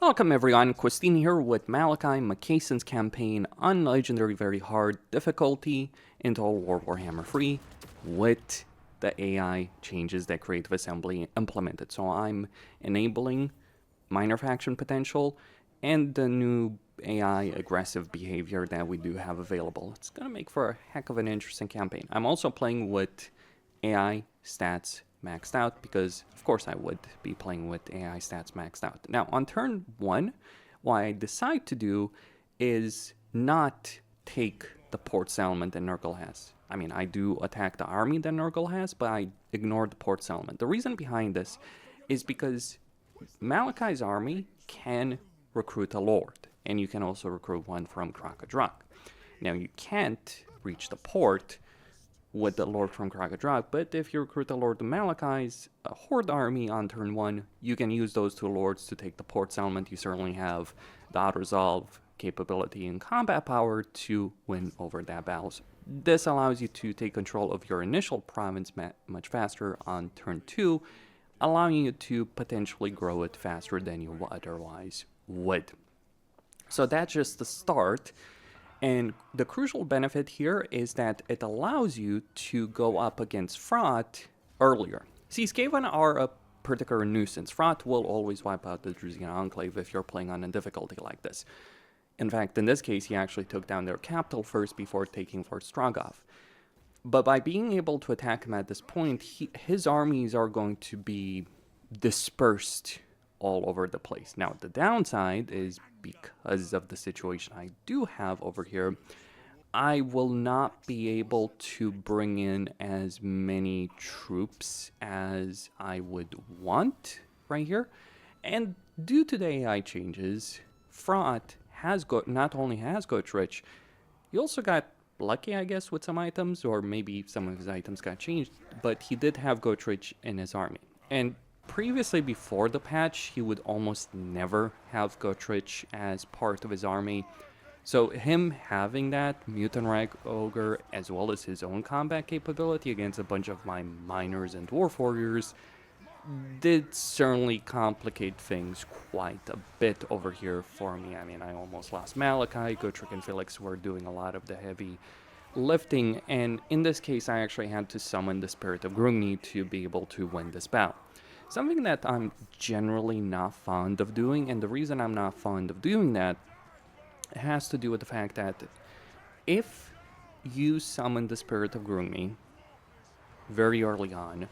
Welcome everyone, questline here with Malakai Makaisson's campaign on Legendary Very Hard difficulty in Total War Warhammer 3 with the AI changes that Creative Assembly implemented. So I'm enabling minor faction potential and the new AI aggressive behavior that we do have available. It's going to make for a heck of an interesting campaign. I'm also playing with AI stats maxed out because of course I would be playing with AI stats maxed out. Now on turn 1, what I decide to do is not take the port settlement that Nurgle has. I mean, I do attack the army that Nurgle has, but I ignore the port settlement. The reason behind this is because Malakai's army can recruit a lord, and you can also recruit one from Kraka. Now you can't reach the port with the Lord from Kraka, but if you recruit the Lord of Malakai's Horde army on turn 1, you can use those two lords to take the port settlement. You certainly have the auto-resolve capability and combat power to win over that battles. This allows you to take control of your initial province much faster on turn 2, allowing you to potentially grow it faster than you otherwise would. So that's just the start. And the crucial benefit here is that it allows you to go up against Throt earlier. See, Skaven are a particular nuisance. Throt will always wipe out the Drusian Enclave if you're playing on a difficulty like this. In fact, in this case, he actually took down their capital first before taking Fort Strogoth. But by being able to attack him at this point, his armies are going to be dispersed all over the place. Now, the downside is because of the situation I do have over here, I will not be able to bring in as many troops as I would want right here. And due to the AI changes, Throt not only has Goat Rich, he also got lucky, I guess, with some items, or maybe some of his items got changed, but he did have Goat Rich in his army. And previously, before the patch, he would almost never have Gotrich as part of his army. So him having that Mutant Rag Ogre, as well as his own combat capability against a bunch of my miners and dwarf warriors, did certainly complicate things quite a bit over here for me. I mean, I almost lost Malakai. Gotrich and Felix were doing a lot of the heavy lifting, and in this case, I actually had to summon the Spirit of Grungni to be able to win this battle. Something that I'm generally not fond of doing, and the reason I'm not fond of doing that has to do with the fact that if you summon the Spirit of Grungni very early on,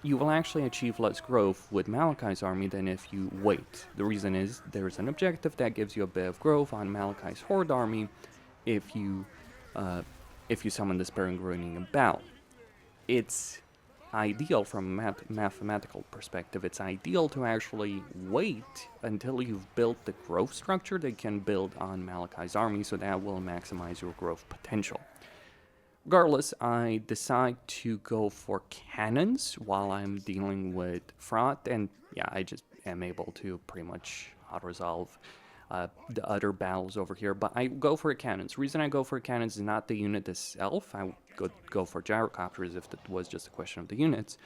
you will actually achieve less growth with Malakai's army than if you wait. The reason is there's an objective that gives you a bit of growth on Malakai's Horde army if you summon the Spirit of Grungni in battle. It's ideal from a mathematical perspective. It's ideal to actually wait until you've built the growth structure that can build on Malakai's army, so that will maximize your growth potential. Regardless, I decide to go for cannons while I'm dealing with Throt, and yeah, I just am able to pretty much auto-resolve the other battles over here, but I go for cannons. The reason I go for cannons is not the unit itself. I would go for gyrocopters if it was just a question of the units.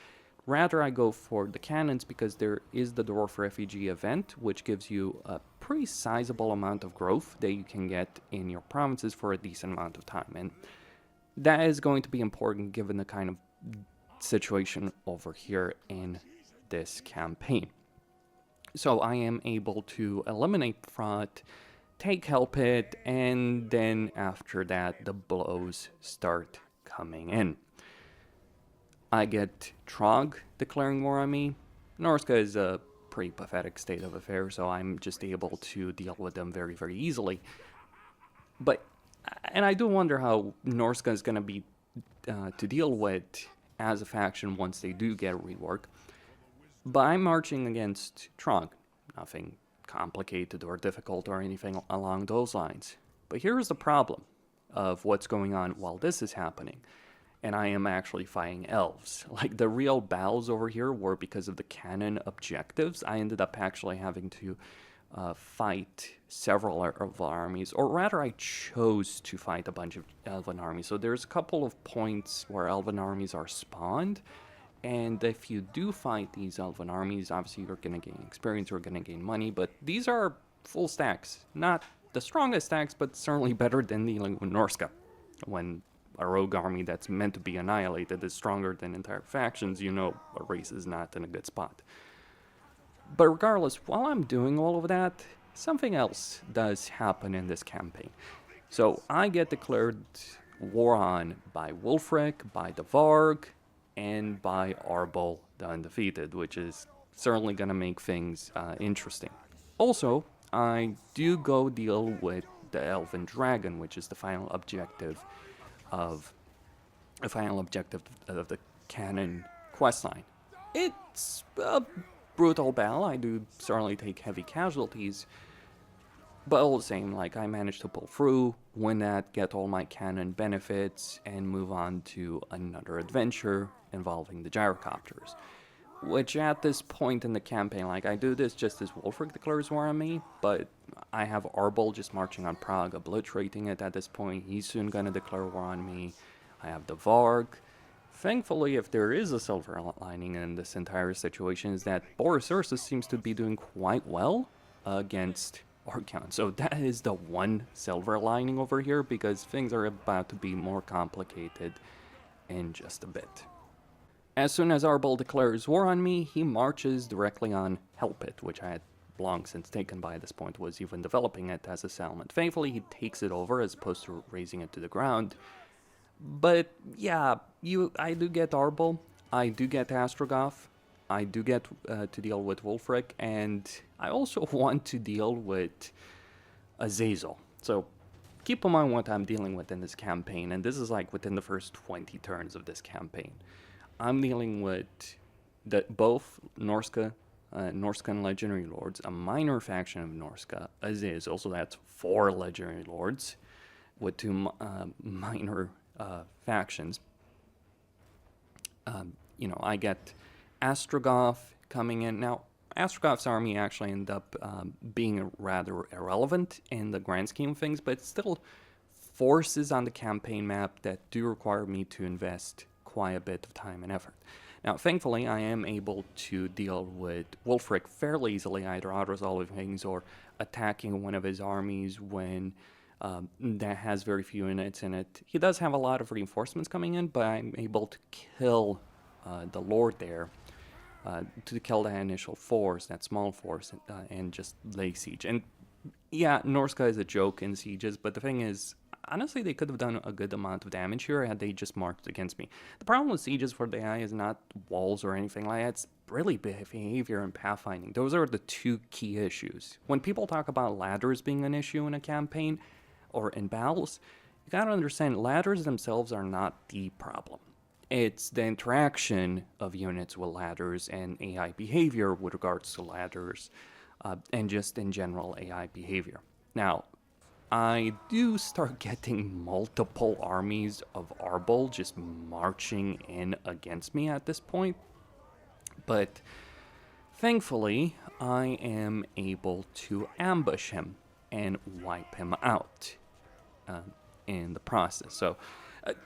Rather, I go for the cannons because there is the Dwarf Refugee event, which gives you a pretty sizable amount of growth that you can get in your provinces for a decent amount of time, and that is going to be important given the kind of situation over here in this campaign. So I am able to eliminate Throt, take Help It, and then after that the blows start coming in. I get Trog declaring war on me. Norska is a pretty pathetic state of affairs, so I'm just able to deal with them very, very easily. And I do wonder how Norska is going to be to deal with as a faction once they do get a rework. But I'm marching against Trog. Nothing complicated or difficult or anything along those lines. But here's the problem of what's going on while this is happening. And I am actually fighting elves. Like, the real battles over here were because of the cannon objectives. I ended up actually having to fight several elven armies, or rather I chose to fight a bunch of elven armies. So there's a couple of points where elven armies are spawned, And if you do fight these elven armies, obviously you're going to gain experience, you're going to gain money, but these are full stacks. Not the strongest stacks, but certainly better than dealing with Norska. When a rogue army that's meant to be annihilated is stronger than entire factions, you know a race is not in a good spot. But regardless, while I'm doing all of that, something else does happen in this campaign. So I get declared war on by Wulfric, by the Varg, and by Arbol the Undefeated, which is certainly going to make things interesting. Also, I do go deal with the Elven Dragon, which is the final objective of the canon questline. It's a brutal battle. I do certainly take heavy casualties, but all the same, like, I managed to pull through, win that, get all my canon benefits, and move on to another adventure involving the gyrocopters. Which at this point in the campaign, like, I do this just as Wulfric declares war on me, but I have Arbol just marching on Prague, obliterating it at this point. He's soon gonna declare war on me. I have the Varg. Thankfully, if there is a silver lining in this entire situation, is that Boris Ursus seems to be doing quite well against Archaon. So that is the one silver lining over here, because things are about to be more complicated in just a bit. As soon as Arbol declares war on me, he marches directly on Helpit, which I had long since taken by this point, was even developing it as a settlement. Thankfully, he takes it over as opposed to razing it to the ground. But yeah, I do get Arbol, I do get Astrogoth, I do get to deal with Wulfric, and I also want to deal with Azazel. So keep in mind what I'm dealing with in this campaign, and this is like within the first 20 turns of this campaign. I'm dealing with both Norscan Legendary Lords, a minor faction of Norska, Azazel, so that's 4 Legendary Lords, with 2 minor factions. I get Astrogoth coming in. Now, Astrogoth's army actually ended up being rather irrelevant in the grand scheme of things, but it's still forces on the campaign map that do require me to invest quite a bit of time and effort. Now, thankfully, I am able to deal with Wulfric fairly easily, either auto-resolving things or attacking one of his armies when that has very few units in it. He does have a lot of reinforcements coming in, but I'm able to kill the Lord there, to kill that initial force, that small force, and just lay siege. And yeah, Norska is a joke in sieges, but the thing is, honestly, they could have done a good amount of damage here had they just marched against me. The problem with sieges for the AI is not walls or anything like that. It's really behavior and pathfinding. Those are the 2 key issues. When people talk about ladders being an issue in a campaign or in battles, you gotta understand ladders themselves are not the problem. It's the interaction of units with ladders and AI behavior with regards to ladders, and just in general AI behavior. Now, I do start getting multiple armies of Arbol just marching in against me at this point, but thankfully I am able to ambush him and wipe him out in the process. So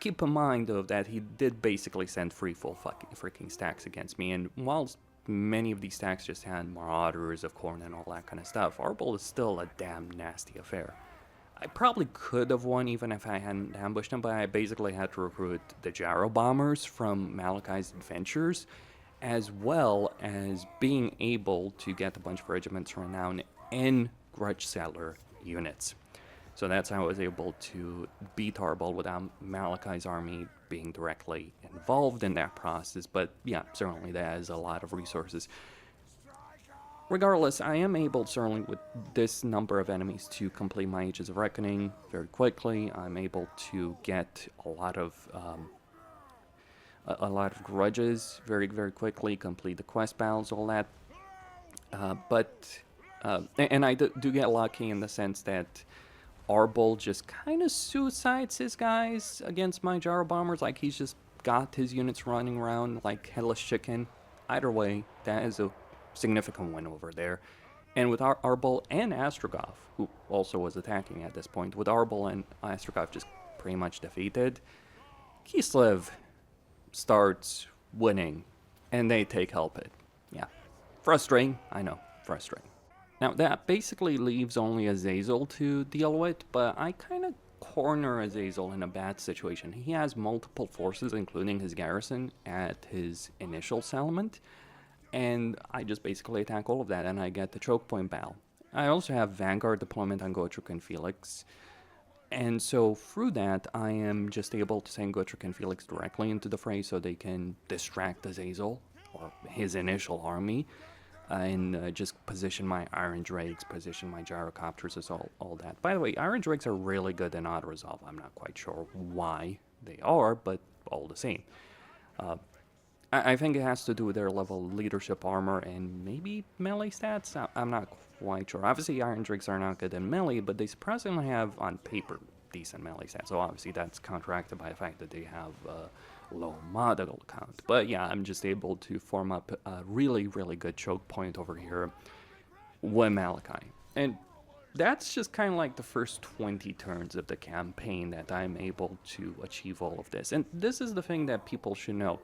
keep in mind though that he did basically send 3 full freaking stacks against me, and whilst many of these stacks just had Marauders of Khorne and all that kind of stuff, Arbol is still a damn nasty affair. I probably could have won even if I hadn't ambushed him, but I basically had to recruit the Gyro Bombers from Malakai's Adventures, as well as being able to get a bunch of regiments renowned and Grudge Settler units. So that's how I was able to beat Arbol without Malakai's army being directly involved in that process. But yeah, certainly that is a lot of resources. Regardless, I am able, certainly with this number of enemies, to complete my Ages of Reckoning very quickly. I'm able to get a lot of grudges very, very quickly, complete the quest battles, all that. And I do get lucky in the sense that Arbol just kind of suicides his guys against my Gyro Bombers. Like, he's just got his units running around like headless chicken. Either way, that is a significant win over there. And with Arbol and Astrogoth, who also was attacking at this point, with Arbol and Astrogoth just pretty much defeated, Kislev starts winning and they take help it. Yeah, frustrating, I know, frustrating. Now that basically leaves only Azazel to deal with, but I kind of corner Azazel in a bad situation. He has multiple forces, including his garrison, at his initial settlement, and I just basically attack all of that, and I get the choke point battle. I also have Vanguard deployment on Gotrek and Felix, and so through that, I am just able to send Gotrek and Felix directly into the fray so they can distract Azazel, or his initial army, and just position my Iron Drakes, position my Gyrocopters, all that. By the way, Iron Drakes are really good in auto-resolve. I'm not quite sure why they are, but all the same. I think it has to do with their level of leadership armor and maybe melee stats. I'm not quite sure. Obviously, Iron Drakes are not good in melee, but they surprisingly have, on paper, decent melee stats. So obviously that's counteracted by the fact that they have low model count. But yeah, I'm just able to form up a really, really good choke point over here with Malakai. And that's just kind of like the first 20 turns of the campaign that I'm able to achieve all of this. And this is the thing that people should know.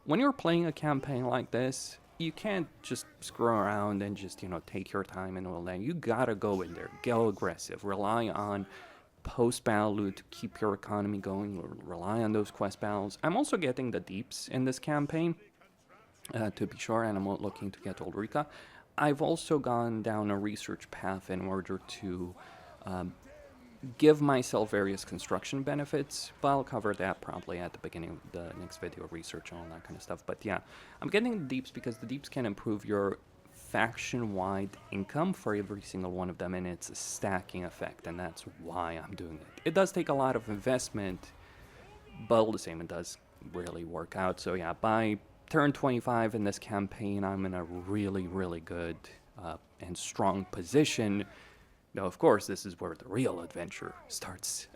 When you're playing a campaign like this, you can't just screw around and just, take your time and all that. You gotta go in there, go aggressive, rely on post-battle loot to keep your economy going, rely on those quest battles. I'm also getting the deeps in this campaign, to be sure, and I'm looking to get Ulrika. I've also gone down a research path in order to give myself various construction benefits, but I'll cover that probably at the beginning of the next video, research and all that kind of stuff. But yeah, I'm getting the deeps because the deeps can improve your faction-wide income for every single one of them, and it's a stacking effect, and that's why I'm doing it. It does take a lot of investment, but all the same, it does really work out. So yeah, by turn 25 in this campaign, I'm in a really, really good and strong position. Now, of course, this is where the real adventure starts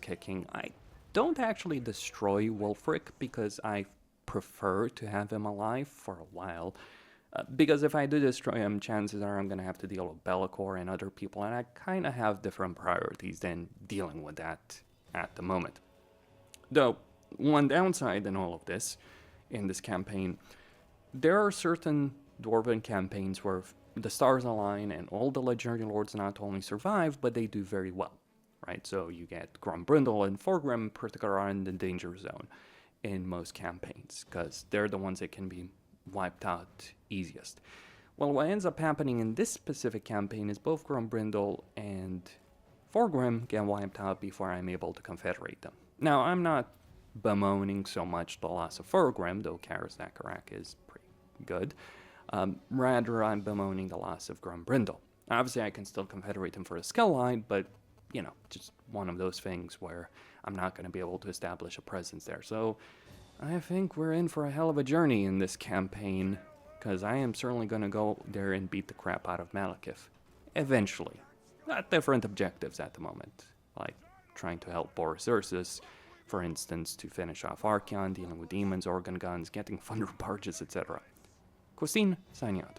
kicking. I don't actually destroy Wulfric because I prefer to have him alive for a while. Because if I do destroy him, chances are I'm going to have to deal with Be'lakor and other people, and I kind of have different priorities than dealing with that at the moment. Though, one downside in all of this, in this campaign, there are certain Dwarven campaigns where the stars align and all the legendary lords not only survive, but they do very well, right? So you get Grombrindle and Thorgrim in particular are in the danger zone in most campaigns, because they're the ones that can be wiped out easiest. Well, what ends up happening in this specific campaign is both Grombrindle and Thorgrim get wiped out before I'm able to confederate them. Now, I'm not bemoaning so much the loss of Thorgrim, though Karis Zakarak is pretty good. Rather, I'm bemoaning the loss of Grombrindle. Obviously, I can still confederate him for a skill line, but, just one of those things where I'm not going to be able to establish a presence there. So, I think we're in for a hell of a journey in this campaign, because I am certainly going to go there and beat the crap out of Malekith. Eventually. Got different objectives at the moment, like trying to help Boris Ursus, for instance, to finish off Archaon, dealing with demons, organ guns, getting thunder barges, etc. Questline, signing out.